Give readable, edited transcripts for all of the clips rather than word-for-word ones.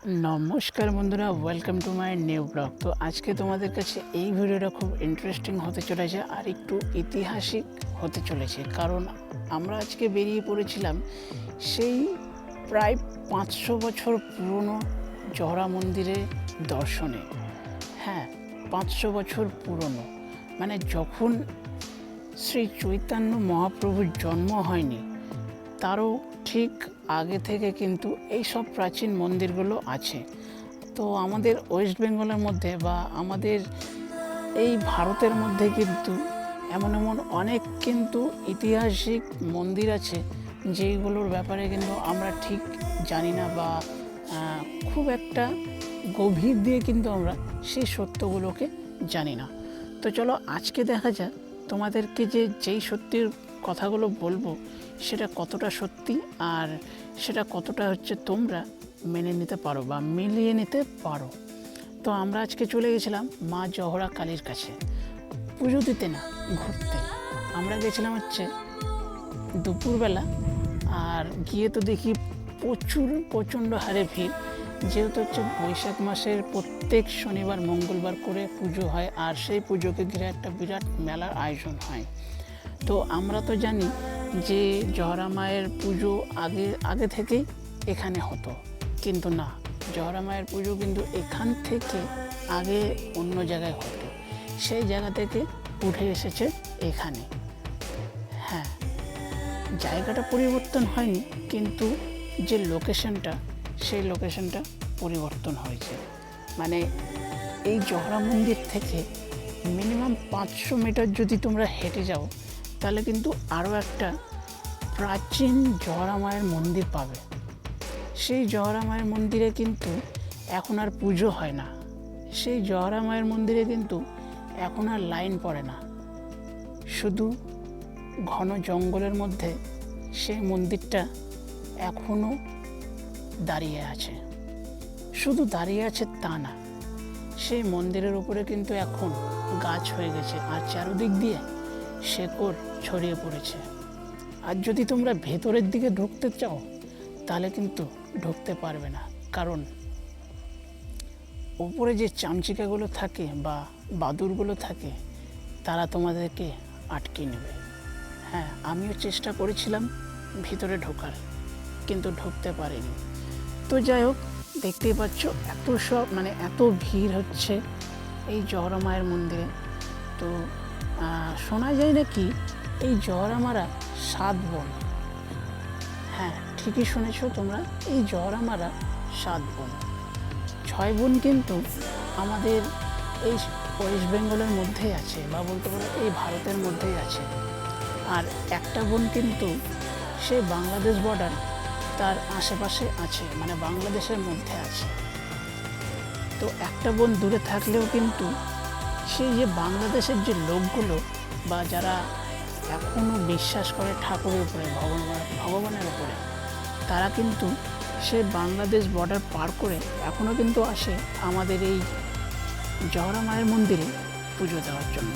নমস্কার বন্ধুরা, welcome to my new blog. তো আজকে তোমাদের কাছে এই ভিডিওটা খুব ইন্টারেস্টিং হতে চলেছে আর একটু ঐতিহাসিক হতে চলেছে, কারণ আমরা আজকে বেরিয়ে পড়েছিলাম সেই প্রায় 500 বছর পুরনো জহরা মন্দিরের দর্শনে। হ্যাঁ, 500 বছর পুরনো, মানে যখন শ্রী চৈতন্য মহাপ্রভুর জন্ম হয়নি তারও ঠিক আগে থেকে কিন্তু এই সব প্রাচীন মন্দিরগুলো আছে। তো আমাদের ওয়েস্ট বেঙ্গলের মধ্যে বা আমাদের এই ভারতের মধ্যে কিন্তু এমন অনেক কিন্তু ঐতিহাসিক মন্দির আছে যেইগুলোর ব্যাপারে কিন্তু আমরা ঠিক জানি না বা খুব একটা গভীর দিয়ে কিন্তু আমরা সেই সত্যগুলোকে জানি না। তো চলো আজকে দেখা যাক তোমাদেরকে যেই সত্যির কথাগুলো বলবো সেটা কতটা সত্যি আর সেটা কতটা তোমরা মেনে নিতে পারো বা মিলিয়ে নিতে পারো। তো আমরা আজকে চলে গেছিলাম মা জহরা কালীর কাছে পুজো দিতে না, ঘুরতে। আমরা গেছিলাম দুপুরবেলা, আর গিয়ে তো দেখি প্রচণ্ড হারে ভিড়, যেহেতু বৈশাখ মাসের প্রত্যেক শনিবার মঙ্গলবার করে পুজো হয় আর সেই পুজোকে ঘিরে একটা বিরাট মেলার আয়োজন হয়। তো আমরা তো জানি যে জহরা মায়ের পুজো আগে থেকেই এখানে হতো, কিন্তু না, জহরা মায়ের পুজো কিন্তু এখান থেকে আগে অন্য জায়গায় হতো, সেই জায়গা থেকে উঠে এসেছে এখানে। হ্যাঁ, জায়গাটা পরিবর্তন হয়নি, কিন্তু যে লোকেশনটা সেই লোকেশনটা পরিবর্তন হয়েছে। মানে এই জহরা মন্দির থেকে মিনিমাম 500 মিটার যদি তোমরা হেঁটে যাও তাহলে কিন্তু আরও একটা প্রাচীন জহরা মায়ের মন্দির পাবে। সেই জহরা মায়ের মন্দিরে কিন্তু এখন আর পুজো হয় না, সেই জহরা মায়ের মন্দিরে কিন্তু এখন আর লাইন পড়ে না, শুধু ঘন জঙ্গলের মধ্যে সেই মন্দিরটা এখনও দাঁড়িয়ে আছে। শুধু দাঁড়িয়ে আছে তা না, সেই মন্দিরের উপরে কিন্তু এখন গাছ হয়ে গেছে আর চারদিক দিয়ে শেকড় ছড়িয়ে পড়েছে। আর যদি তোমরা ভেতরের দিকে ঢুকতে চাও তাহলে কিন্তু ঢুকতে পারবে না, কারণ ওপরে যে চামচিকাগুলো থাকে বা বাদুড়গুলো থাকে তারা তোমাদেরকে আটকে নেবে। হ্যাঁ, আমিও চেষ্টা করেছিলাম ভিতরে ঢোকার, কিন্তু ঢুকতে পারিনি। তো যাই হোক, দেখতেই পাচ্ছ এত ভিড় হচ্ছে এই জহরা মায়ের মন্দিরে। তো শোনা যায় নাকি এই জহরা মারা 7 বোন। হ্যাঁ, ঠিকই শুনেছো তোমরা, এই জহরা মারা 7 বোন। 6 বোন কিন্তু আমাদের এই ওয়েস্ট বেঙ্গলের মধ্যেই আছে, বা বলতে পারো এই ভারতের মধ্যেই আছে। আর একটা বোন কিন্তু সে বাংলাদেশ বর্ডার তার আশেপাশে আছে, মানে বাংলাদেশের মধ্যে আছে। তো একটা বোন দূরে থাকলেও কিন্তু সেই যে বাংলাদেশের যে লোকগুলো বা যারা এখনও বিশ্বাস করে ঠাকুরের উপরে, ভগবানের উপরে, তারা কিন্তু সে বাংলাদেশ বর্ডার পার করে এখনও কিন্তু আসে আমাদের এই জহরা মায়ের মন্দিরে পুজো দেওয়ার জন্য।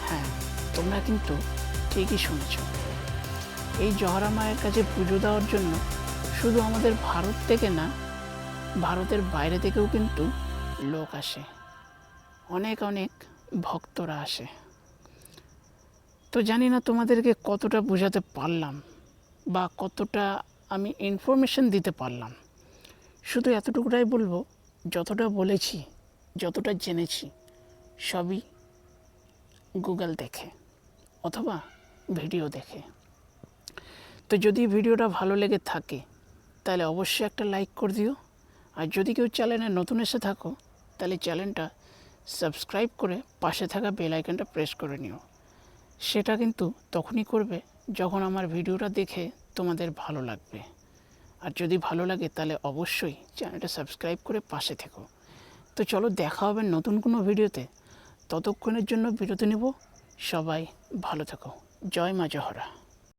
হ্যাঁ, তোমরা কিন্তু ঠিকই শুনেছ, এই জহরা মায়ের কাছে পুজো দেওয়ার জন্য শুধু আমাদের ভারত থেকে না, ভারতের বাইরে থেকেও কিন্তু লোক আসে, অনেক ভক্তরা আসে। তো জানি না তোমাদেরকে কতটা বোঝাতে পারলাম বা কতটা আমি ইনফরমেশন দিতে পারলাম। শুধু এতটুকুটাই বলবো, যতটা বলেছি, যতটা জেনেছি, সবই গুগল দেখে অথবা ভিডিও দেখে। তো যদি ভিডিওটা ভালো লেগে থাকে তাহলে অবশ্যই একটা লাইক করে দিও। আর যদি কেউ চ্যানেলে নতুন এসে থাকো তাহলে চ্যানেলটা সাবস্ক্রাইব করে পাশে থাকা বেল আইকনটা প্রেস করে নিও। সেটা কিন্তু তখনই করবে যখন আমার ভিডিওটা দেখে তোমাদের ভালো লাগবে। আর যদি ভালো লাগে তাহলে অবশ্যই চ্যানেলটা সাবস্ক্রাইব করে পাশে থেকো। তো চলো, দেখা হবে নতুন কোনো ভিডিওতে। ততক্ষণের জন্য বিরতি নেব। সবাই ভালো থেকো। জয় মা জহরা।